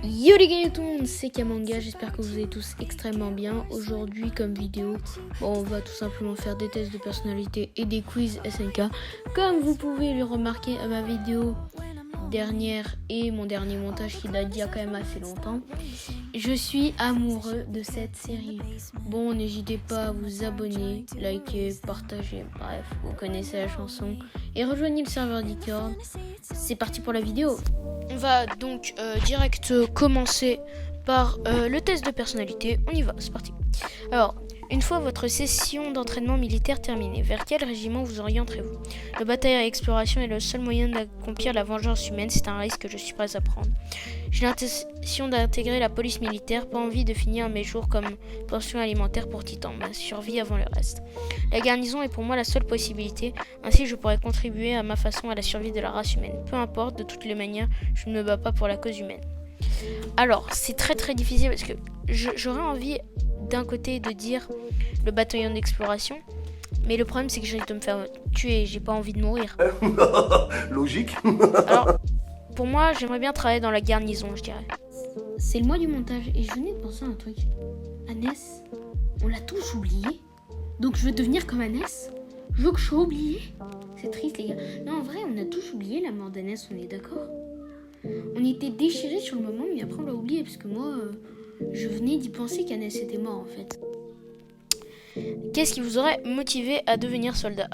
Yo les gars et tout le monde, c'est Kamanga, j'espère que vous allez tous extrêmement bien. Aujourd'hui comme vidéo, on va tout simplement faire des tests de personnalité et des quiz SNK. Comme vous pouvez le remarquer à ma vidéo dernière et mon dernier montage qui date d'il y a quand même assez longtemps, je suis amoureux de cette série. Bon, n'hésitez pas à vous abonner, liker, partager, bref, vous connaissez la chanson. Et rejoignez le serveur Discord. C'est parti pour la vidéo. On va donc direct commencer par le test de personnalité. On y va, c'est parti. Alors, une fois votre session d'entraînement militaire terminée, vers quel régiment vous orienterez-vous? Le batailleur et exploration est le seul moyen d'accomplir la vengeance humaine. C'est un risque que je suis prêt à prendre. J'ai l'intention d'intégrer la police militaire. Pas envie de finir mes jours comme pension alimentaire pour Titan. Ma survie avant le reste. La garnison est pour moi la seule possibilité. Ainsi, je pourrais contribuer à ma façon à la survie de la race humaine. Peu importe, de toutes les manières, je ne me bats pas pour la cause humaine. Alors, c'est très difficile parce que j'aurais envie d'un côté de dire le bataillon d'exploration, mais le problème c'est que je risque de me faire tuer, j'ai pas envie de mourir. Logique. Alors, pour moi, j'aimerais bien travailler dans la garnison, je dirais. C'est le mois du montage et je venais de penser à un truc. Annès, on l'a tous oublié. Donc je veux devenir comme Annès. Je veux que je sois oublié. C'est triste les gars. Non, en vrai, on a tous oublié la mort d'Annès, on est d'accord? On était déchirés sur le moment, mais après on l'a oublié parce que moi, je venais d'y penser qu'Annès était mort en fait. Qu'est-ce qui vous aurait motivé à devenir soldat?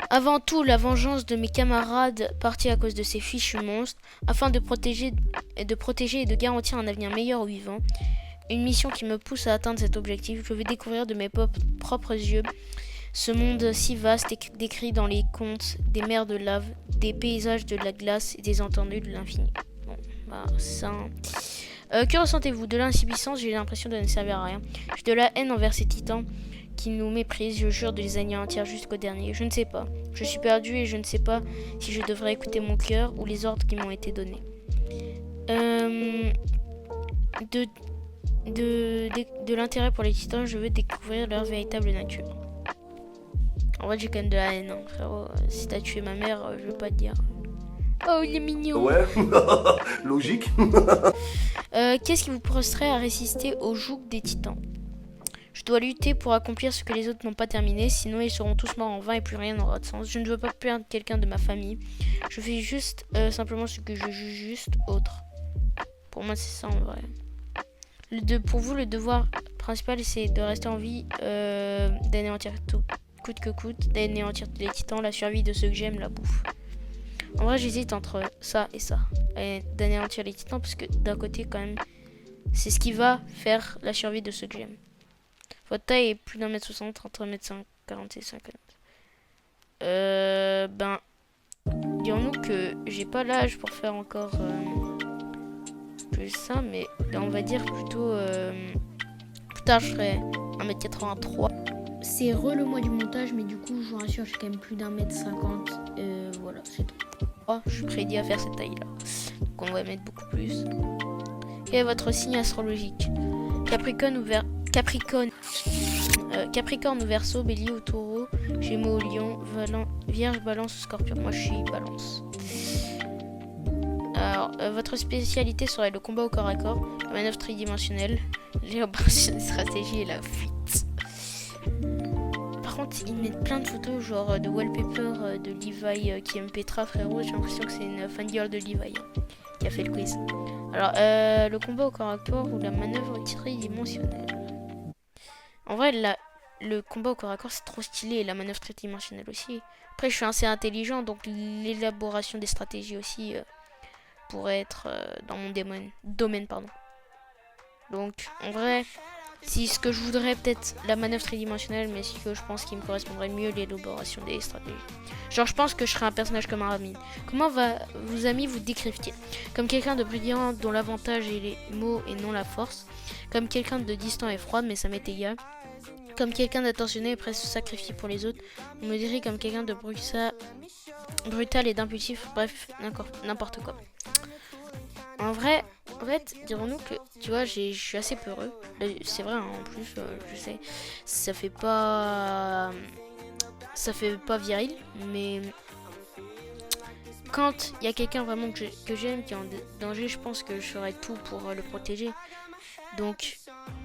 Avant tout, la vengeance de mes camarades partis à cause de ces fichus monstres, afin de protéger et de garantir un avenir meilleur aux vivants. Une mission qui me pousse à atteindre cet objectif. Je vais découvrir de mes propres yeux ce monde si vaste décrit dans les contes, des mers de lave, des paysages de la glace et des étendues de l'infini. Bon, bah ça... que ressentez-vous? De l'insouciance, j'ai l'impression de ne servir à rien. J'ai de la haine envers ces titans qui nous méprisent. Je jure de les anéantir jusqu'au dernier. Je ne sais pas. Je suis perdu et je ne sais pas si je devrais écouter mon cœur ou les ordres qui m'ont été donnés. De l'intérêt pour les titans, je veux découvrir leur véritable nature. En vrai, j'ai quand même de la haine, hein, frérot. Si t'as tué ma mère, je veux pas te dire. Oh, il est mignon. Ouais, logique. Qu'est-ce qui vous pousserait à résister au joug des titans? Je dois lutter pour accomplir ce que les autres n'ont pas terminé, sinon ils seront tous morts en vain et plus rien n'aura de sens. Je ne veux pas perdre quelqu'un de ma famille. Je fais juste simplement ce que je juge juste autre. Pour moi, c'est ça en vrai. Pour vous, le devoir principal, c'est de rester en vie, d'anéantir tout, coûte que coûte, d'anéantir les titans, la survie de ceux que j'aime, la bouffe. En vrai, j'hésite entre ça et ça. Et d'anéantir les titans, parce que d'un côté, quand même, c'est ce qui va faire la survie de ceux que j'aime. Votre taille est plus d'1m60, entre 1m40 et 50. Dirons-nous que j'ai pas l'âge pour faire encore plus ça, mais on va dire plutôt... plus tard, je ferai 1m83. C'est le mois du montage, mais du coup, je vous rassure, j'ai quand même plus d'1m50. Voilà, c'est tout. Oh, je suis prédit à faire cette taille-là. Donc, on va mettre beaucoup plus. Quel est votre signe astrologique? Capricorne ou Verseau, Bélier ou Taureau, Gémeaux ou Lion, Vierge, Balance ou Scorpion. Moi, je suis Balance. Alors, votre spécialité serait le combat au corps à corps, la manœuvre tridimensionnelle, l'élaboration des stratégies et la fuite. Par contre, ils mettent plein de photos, genre de wallpaper de Levi qui aime Petra, frérot. J'ai l'impression que c'est une fangirl de Levi qui a fait le quiz. Alors, le combat au corps à corps ou la manœuvre tridimensionnelle. En vrai, le combat au corps à corps, c'est trop stylé, et la manœuvre tridimensionnelle aussi. Après, je suis assez intelligent, donc l'élaboration des stratégies aussi pourrait être dans mon domaine. Donc, en vrai... Si ce que je voudrais, peut-être la manœuvre tridimensionnelle, mais ce que je pense qu'il me correspondrait mieux, l'élaboration des stratégies. Genre, je pense que je serais un personnage comme Aramin. Comment vos amis vous décrivent-ils? Comme quelqu'un de brillant dont l'avantage est les mots et non la force. Comme quelqu'un de distant et froid, mais ça m'est égal. Comme quelqu'un d'attentionné et prêt à se sacrifier pour les autres. On me dirait comme quelqu'un de brutal et d'impulsif. Bref, n'importe quoi. En fait, dirons-nous que, tu vois, je suis assez peureux. C'est vrai, hein, en plus, je sais, ça fait pas viril, mais quand il y a quelqu'un vraiment que j'aime qui est en danger, je pense que je ferai tout pour le protéger. Donc,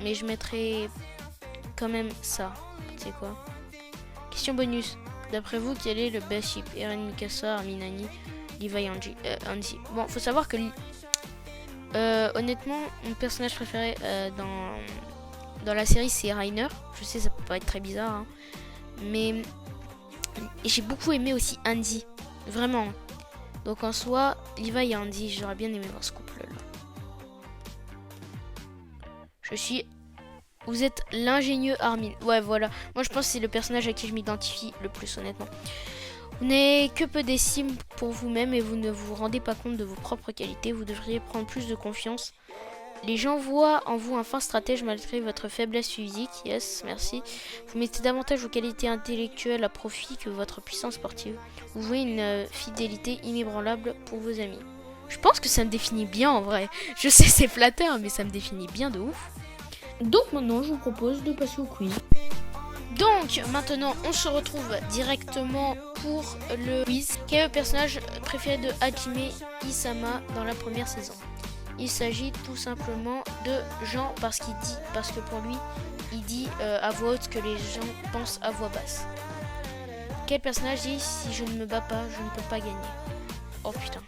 mais je mettrai quand même ça. C'est quoi? Question bonus. D'après vous, quel est le best ship? Eren, Mikasa, Armin, Annie, Levi, Hanzi. Bon, faut savoir que honnêtement, mon personnage préféré dans la série, c'est Reiner. Je sais, ça peut pas être très bizarre, hein. Mais j'ai beaucoup aimé aussi Hanzi. Vraiment. Donc en soi, Levi et Hanzi, j'aurais bien aimé voir ce couple-là. Vous êtes l'ingénieux Armin. Ouais, voilà. Moi, je pense que c'est le personnage à qui je m'identifie le plus, honnêtement. Vous n'avez que peu d'estime pour vous-même et vous ne vous rendez pas compte de vos propres qualités. Vous devriez prendre plus de confiance. Les gens voient en vous un fin stratège malgré votre faiblesse physique. Yes, merci. Vous mettez davantage vos qualités intellectuelles à profit que votre puissance sportive. Vous jouez une fidélité inébranlable pour vos amis. Je pense que ça me définit bien en vrai. Je sais, c'est flatteur, mais ça me définit bien de ouf. Donc maintenant, je vous propose de passer au quiz. Donc maintenant, on se retrouve directement pour le quiz. Quel est le personnage préféré de Hajime Isama dans la première saison? Il s'agit tout simplement de Jean parce que pour lui, il dit à voix haute ce que les gens pensent à voix basse. Quel personnage dit si je ne me bats pas, je ne peux pas gagner? Oh putain.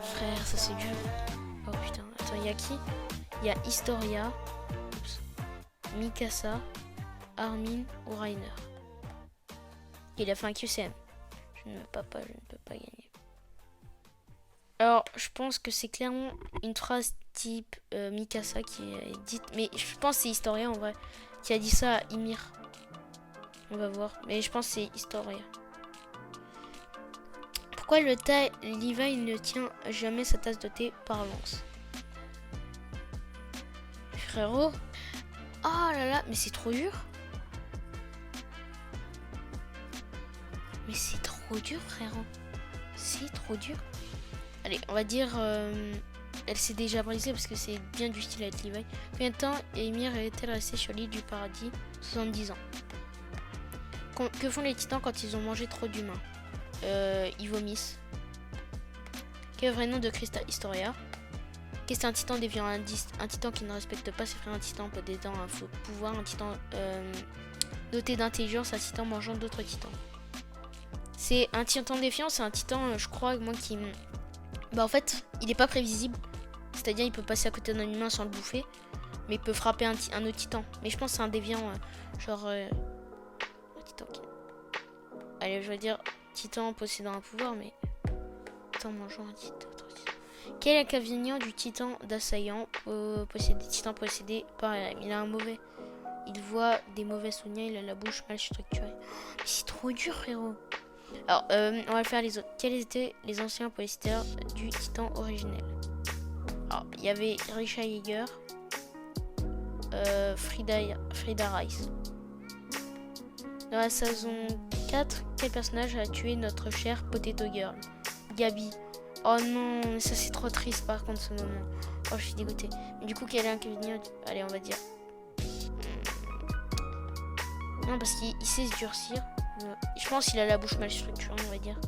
Frère, ça c'est dur. Oh putain. Attends, il y a qui? Il y a Historia, Mikasa, Armin ou Reiner. Il a fait un QCM. Je ne me bats pas, je ne peux pas gagner. Alors, je pense que c'est clairement une phrase type Mikasa qui est dite. Mais je pense que c'est Historia en vrai. Qui a dit ça à Ymir. On va voir. Mais je pense que c'est Historia. Pourquoi Levi ne tient jamais sa tasse de thé par l'anse? Frérot. Oh là là, mais c'est trop dur. Mais c'est trop dur, frérot. C'est trop dur. Allez, on va dire... elle s'est déjà brisée parce que c'est bien du style avec Levi. Combien de temps Ymir est-elle restée sur l'île du paradis? 70 ans. Que font les titans quand ils ont mangé trop d'humains? Ils vomissent. Quel est le vrai nom de Crystal Historia? Qu'est-ce qu'un titan déviant? Un titan qui ne respecte pas ses frères, un titan possédant un faux pouvoir, un titan doté d'intelligence, un titan mangeant d'autres titans. C'est un titan défiant, c'est un titan, je crois, moi qui... Bah en fait, il est pas prévisible. C'est-à-dire il peut passer à côté d'un humain sans le bouffer. Mais il peut frapper un autre titan. Mais je pense que c'est un déviant, genre... un titan qui... Allez, je vais dire titan possédant un pouvoir, mais... Titan mangeant un titan. Quel est l'inconvénient du titan d'assaillant titan possédé par il a un mauvais. Il voit des mauvais souvenirs, il a la bouche mal structurée. Mais c'est trop dur, frérot. Alors, on va faire les autres. Quels étaient les anciens polésters du titan originel? Alors, il y avait Risha Yeager, Frida Rice. Dans la saison 4, quel personnage a tué notre chère Potato Girl? Gabi. Oh non, mais ça c'est trop triste par contre ce moment. Oh, je suis dégoûtée. Mais du coup, quel est l'inconvénient? Allez, on va dire. Non, parce qu'il sait se durcir. Je pense qu'il a la bouche mal structurée, on va dire.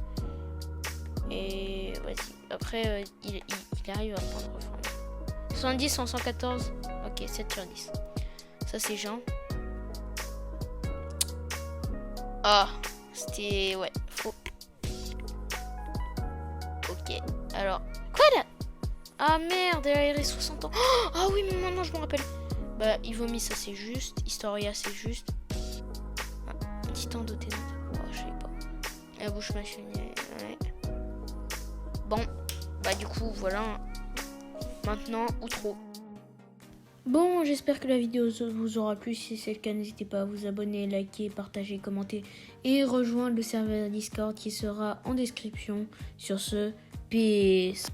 Et vas-y. Après, il arrive à prendre forme. 70 en 114. Ok, 7 sur 10. Ça, c'est Jean. Ah, c'était... Ouais, faux. Ok, alors... Quoi là? Ah merde, elle a 60 ans. Ah oui, mais maintenant je me rappelle. Bah, il vomit, ça c'est juste. Historia, c'est juste. Un titan doté de... Oh, je sais pas. La bouche machinée, ouais. Bon, bah du coup, voilà. Maintenant, outro. Bon, j'espère que la vidéo vous aura plu. Si c'est le cas, n'hésitez pas à vous abonner, liker, partager, commenter et rejoindre le serveur Discord qui sera en description. Sur ce, peace.